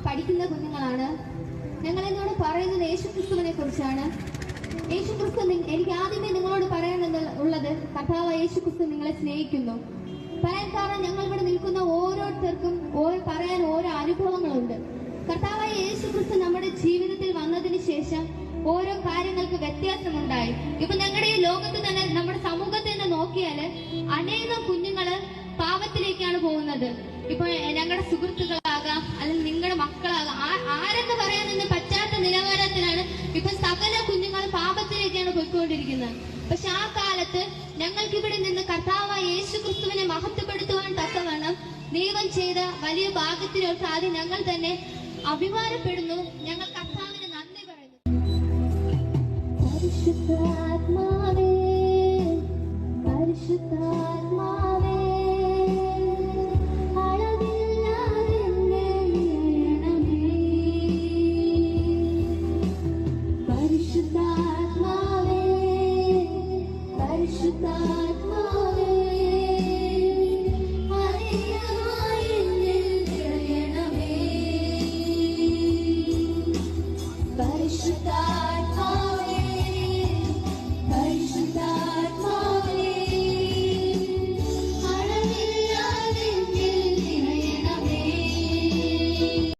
പഠിക്കുന്ന കുഞ്ഞുങ്ങളാണ്. ഞങ്ങൾ എന്നോട് പറയുന്നത് യേശുക്രിസ്തുവിനെ കുറിച്ചാണ്. യേശുക്രിസ്തു, എനിക്ക് ആദ്യമേ നിങ്ങളോട് പറയാനുള്ളത് കർത്താവായ യേശുക്രിസ്തു നിങ്ങളെ സ്നേഹിക്കുന്നു. പറയാൻ കാരണം ഞങ്ങൾ ഇവിടെ നിൽക്കുന്ന ഓരോരുത്തർക്കും പറയാൻ ഓരോ അനുഭവങ്ങളുണ്ട്. കർത്താവായ യേശുക്രിസ്തു നമ്മുടെ ജീവിതത്തിൽ വന്നതിന് ശേഷം ഓരോ കാര്യങ്ങൾക്ക് വ്യത്യാസമുണ്ടായി. ഇപ്പൊ ഞങ്ങളുടെ ഈ ലോകത്ത് തന്നെ, നമ്മുടെ സമൂഹത്തിൽ നിന്ന് നോക്കിയാല് അനേകം കുഞ്ഞുങ്ങള് പാപത്തിലേക്കാണ് പോകുന്നത്. ഇപ്പൊ ഞങ്ങളുടെ സുഹൃത്തുക്കളാകാം, അല്ലെങ്കിൽ നിങ്ങളുടെ മക്കളാകാം, ആരെന്ന് പറയാനൊന്നും പറ്റാത്ത നിലവാരത്തിലാണ് ഇപ്പൊ സകല കുഞ്ഞുങ്ങൾ പാപത്തിലേക്കാണ് പോയിക്കൊണ്ടിരിക്കുന്നത്. പക്ഷെ ആ കാലത്ത് ഞങ്ങൾക്കിവിടെ നിന്ന് കർത്താവായ യേശുക്രിസ്തുവിനെ മഹത്വപ്പെടുത്തുവാൻ തക്കവണ്ണം ദൈവം ചെയ്ത വലിയ ഭാഗ്യത്തിനോട് ആദ്യം ഞങ്ങൾ തന്നെ അഭിമാനപ്പെടുന്നു. ഞങ്ങൾ കർത്താവിന് നന്ദി പറയുന്നു. പരിശുദ്ധാത്മാവേ, പരിശുദ്ധാത്മാവേ, പരിശുദ്ധാത്മാവേ, പരിശുദ്ധാത്മാവേ,